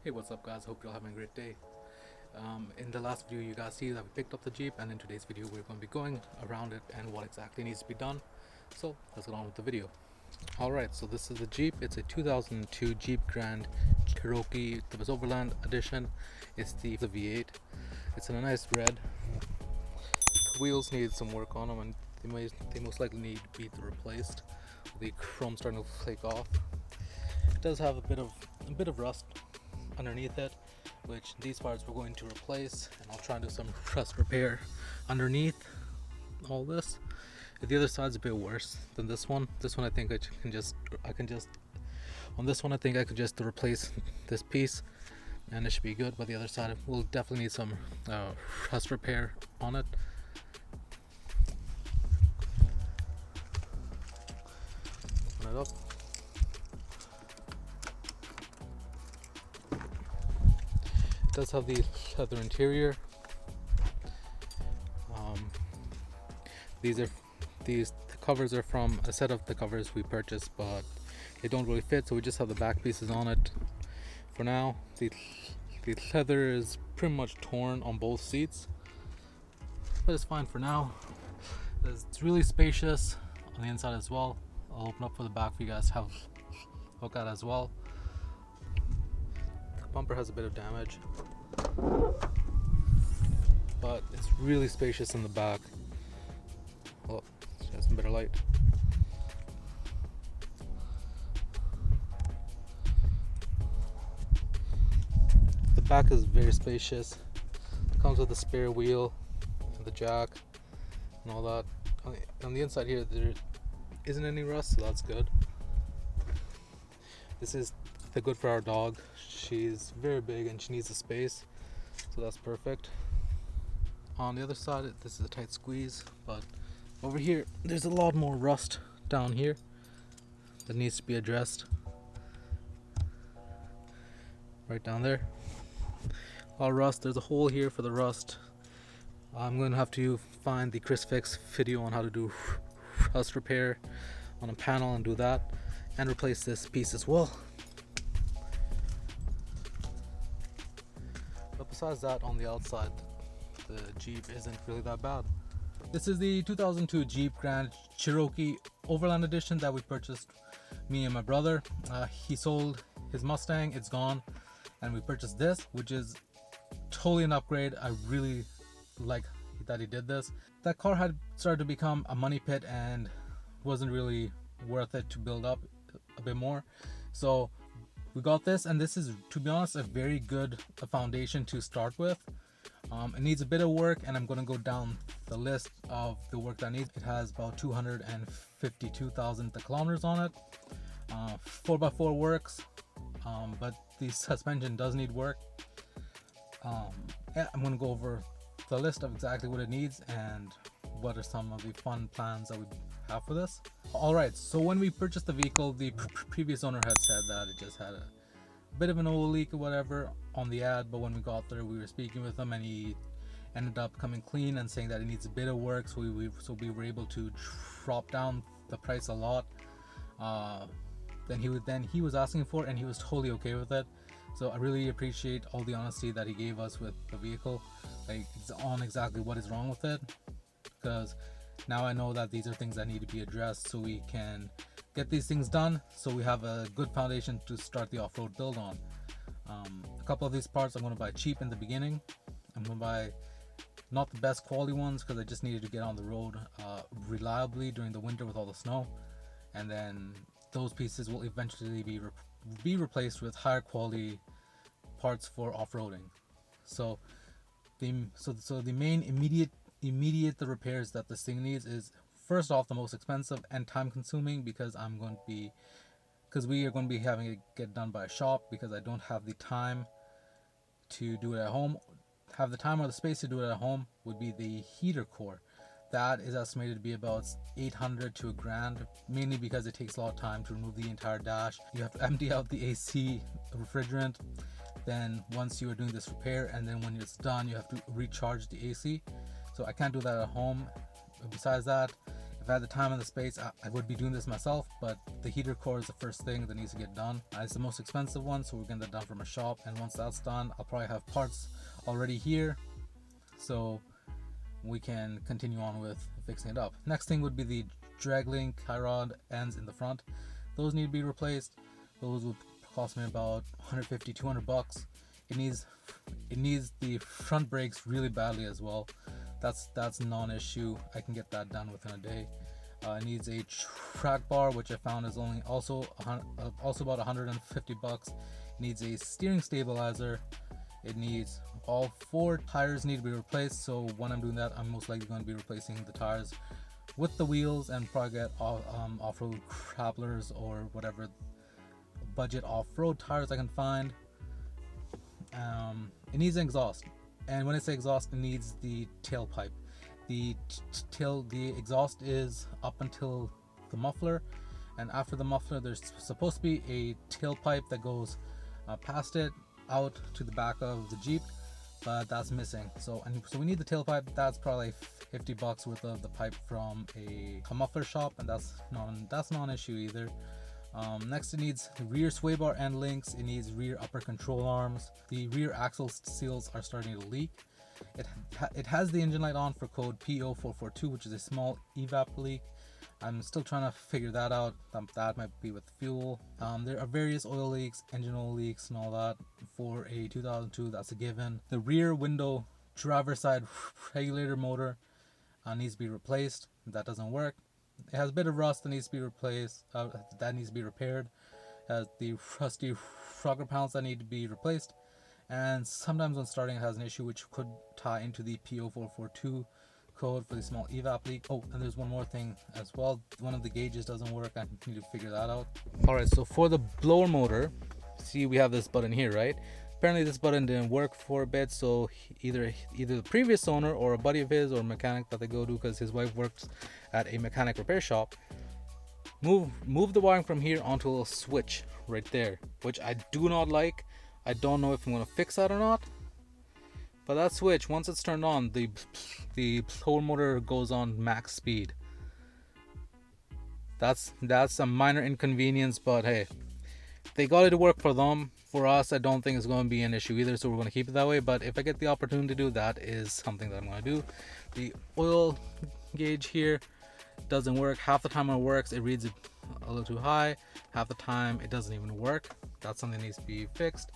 Hey, what's up guys? Hope you're all having a great day. In the last video you guys see that we picked up the Jeep, and in today's video we're going to be going around it and what exactly needs to be done. So let's get on with the video. Alright, so this is the Jeep. It's a 2002 Jeep Grand Cherokee. The Overland Edition. It's the V8. It's in a nice red. The wheels need some work on them, and they most likely need to be replaced. The chrome starting to flake off. It does have a bit of rust underneath it, which these parts we're going to replace, and I'll try and do some rust repair underneath all this. The other side's a bit worse than this one. This one I think I can just on this one I think I could just replace this piece and it should be good, but the other side will definitely need some rust repair on it. Open it up. It does have the leather interior. The covers are from a set of the covers we purchased, but they don't really fit, so we just have the back pieces on it for now. The leather is pretty much torn on both seats, but it's fine for now. It's really spacious on the inside as well. I'll open up for the back for you guys to have a look at as well. The bumper has a bit of damage, but it's really spacious in the back. Oh, it has some better light. The back is very spacious. It comes with a spare wheel and the jack and all that. On the inside here there isn't any rust, so that's good. This is the good for our dog. She's very big and she needs a space, so that's perfect. On the other side, this is a tight squeeze, but over here there's a lot more rust down here that needs to be addressed. Right down there, a lot of rust. There's a hole here for the rust. I'm going to have to find the Chris Fix video on how to do rust repair on a panel and do that, and replace this piece as well. But besides that, on the outside the Jeep isn't really that bad. This is the 2002 Jeep Grand Cherokee Overland Edition that we purchased, me and my brother. He sold his Mustang, it's gone, and we purchased this, which is totally an upgrade. I really like that he did this. That car had started to become a money pit and wasn't really worth it to build up a bit more, so we got this, and this is, to be honest, a very good foundation to start with. It needs a bit of work, and I'm going to go down the list of the work that it needs. It has about 252,000 kilometers on it. 4x4 works, but the suspension does need work. Yeah, I'm going to go over the list of exactly what it needs and what are some of the fun plans that we have for this. Alright, so when we purchased the vehicle, the previous owner had said that it just had a bit of an oil leak or whatever on the ad, but when we got there we were speaking with him and he ended up coming clean and saying that it needs a bit of work, so we were able to drop down the price a lot. Then he was asking for it and he was totally okay with it, so I really appreciate all the honesty that he gave us with the vehicle, like on exactly what is wrong with it, because now I know that these are things that need to be addressed, so we can get these things done, so we have a good foundation to start the off-road build on. A couple of these parts I'm going to buy cheap in the beginning. I'm going to buy not the best quality ones because I just needed to get on the road reliably during the winter with all the snow, and then those pieces will eventually be replaced with higher quality parts for off-roading. So the main immediate the repairs that this thing needs is, first off, the most expensive and time consuming, because we are going to be having it get done by a shop, because I don't have the time to do it at home. Have the time or the space to do it at home would be the heater core. That is estimated to be about 800 to $1,000, mainly because it takes a lot of time to remove the entire dash. You have to empty out the AC refrigerant, then once you are doing this repair, and then when it's done you have to recharge the AC. So I can't do that at home. Besides that, if I had the time and the space, I would be doing this myself, but the heater core is the first thing that needs to get done. It's the most expensive one, so we're getting that done from a shop, and once that's done, I'll probably have parts already here, so we can continue on with fixing it up. Next thing would be the drag link tie rod ends in the front. Those need to be replaced. Those would cost me about 150, 200 bucks. It needs the front brakes really badly as well. That's non-issue. I can get that done within a day. It needs a track bar, which I found is only also about 150 bucks. It needs a steering stabilizer. It needs all 4 tires need to be replaced. So when I'm doing that, I'm most likely going to be replacing the tires with the wheels and probably get off-road crapplers or whatever budget off-road tires I can find. It needs an exhaust, and when I say exhaust, it needs the tailpipe. The exhaust is up until the muffler, and after the muffler there's supposed to be a tailpipe that goes past it out to the back of the Jeep, but that's missing. So we need the tailpipe. That's probably 50 bucks worth of the pipe from a muffler shop, and that's not an issue either. Next, it needs rear sway bar end links. It needs rear upper control arms. The rear axle seals are starting to leak. It has the engine light on for code PO442, which is a small evap leak. I'm still trying to figure that out. That might be with fuel. There are various oil leaks, engine oil leaks, and all that. For a 2002, that's a given. The rear window driver's side regulator motor needs to be replaced. That doesn't work. It has a bit of rust that needs to be replaced. That needs to be repaired. It has the rusty rocker panels that need to be replaced. And sometimes when starting, it has an issue which could tie into the PO442 code for the small evap leak. Oh, and there's one more thing as well. One of the gauges doesn't work. I need to figure that out. Alright, so for the blower motor, see, we have this button here, right? Apparently this button didn't work for a bit, so either the previous owner or a buddy of his or a mechanic that they go to, because his wife works at a mechanic repair shop, move the wiring from here onto a little switch right there, which I do not like. I don't know if I'm going to fix that or not, but that switch, once it's turned on, the blower motor goes on max speed. That's a minor inconvenience, but hey, they got it to work for them. For us, I don't think it's going to be an issue either, so we're going to keep it that way. But if I get the opportunity to do that, is something that I'm going to do. The oil gauge here doesn't work. Half the time when it works, it reads a little too high. Half the time, it doesn't even work. That's something that needs to be fixed.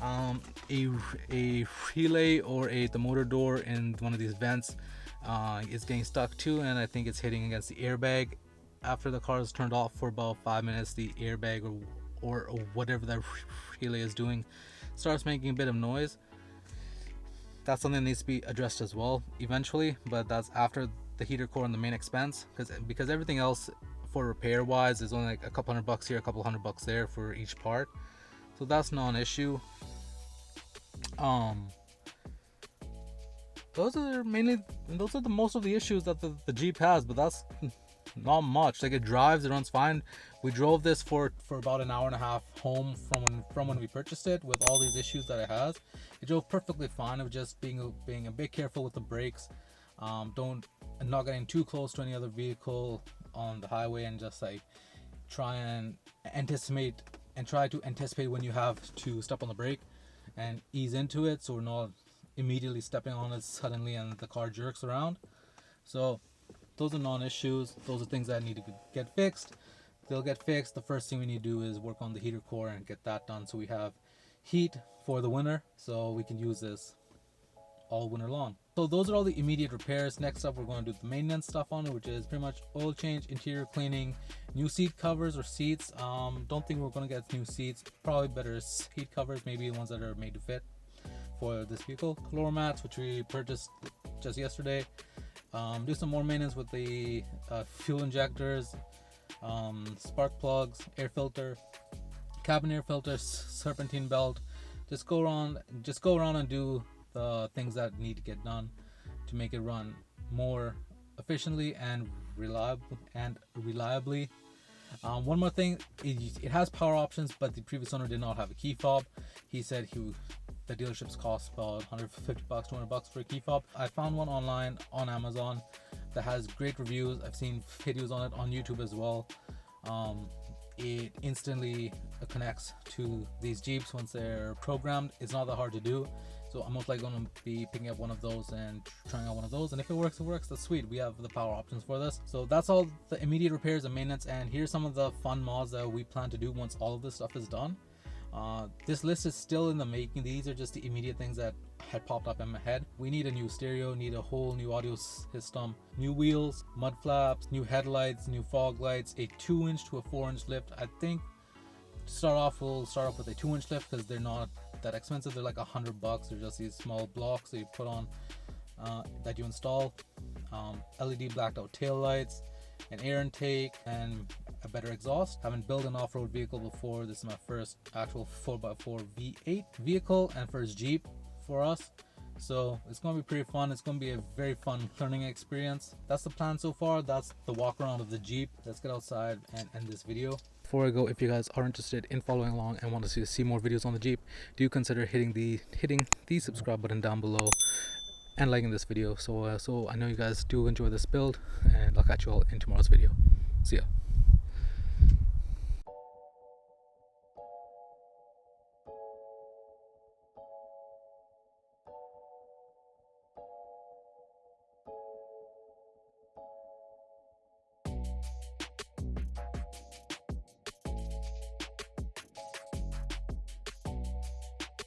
A relay or the motor door in one of these vents is getting stuck too, and I think it's hitting against the airbag. After the car is turned off for about 5 minutes, the airbag or whatever that relay is doing starts making a bit of noise. That's something that needs to be addressed as well eventually, but that's after the heater core and the main expense, because everything else for repair wise is only like a couple $100 here, a couple $100 there for each part, so that's not an issue. Those are the most of the issues that the Jeep has, but that's not much. Like, it drives, it runs fine. We drove this for about an hour and a half home from when we purchased it with all these issues that it has. It drove perfectly fine. It was just being a bit careful with the brakes, not getting too close to any other vehicle on the highway, and just like try to anticipate when you have to step on the brake and ease into it, so we're not immediately stepping on it suddenly and the car jerks around. So those are non-issues. Those are things that need to get fixed. They'll get fixed. The first thing we need to do is work on the heater core and get that done, so we have heat for the winter, so we can use this all winter long. So those are all the immediate repairs. Next up, we're going to do the maintenance stuff on it, which is pretty much oil change, interior cleaning, new seat covers or seats. Don't think we're going to get new seats. Probably better seat covers, maybe the ones that are made to fit for this vehicle. Floor mats, which we purchased just yesterday. Do some more maintenance with the fuel injectors, spark plugs, air filter, cabin air filter, serpentine belt. Just go around and do the things that need to get done to make it run more efficiently and reliably. One more thing, it has power options, but the previous owner did not have a key fob. He said the dealerships cost about $150, $200 for a key fob. I found one online on Amazon that has great reviews. I've seen videos on it on YouTube as well. It instantly connects to these Jeeps once they're programmed. It's not that hard to do. So I'm most likely going to be picking up one of those and trying out one of those. And if it works, it works. That's sweet. We have the power options for this. So that's all the immediate repairs and maintenance. And here's some of the fun mods that we plan to do once all of this stuff is done. This list is still in the making. These are just the immediate things that had popped up in my head. We need a new stereo, need a whole new audio system, new wheels, mud flaps, new headlights, new fog lights, a 2-inch to a 4-inch lift. I think to start off, we'll start off with a 2-inch lift because they're not that expensive. They're like $100. They're just these small blocks that you put on, that you install. LED blacked out tail lights, an air intake, and a better exhaust. Haven't built an off-road vehicle before. This is my first actual 4x4 V8 vehicle and first Jeep for us, so it's gonna be pretty fun. It's gonna be a very fun learning experience. That's the plan so far. That's the walk around of the Jeep. Let's get outside and end this video. Before I go, if you guys are interested in following along and want to see more videos on the Jeep, do consider hitting the subscribe button down below and liking this video. So I know you guys do enjoy this build, and I'll catch you all in tomorrow's video. See ya.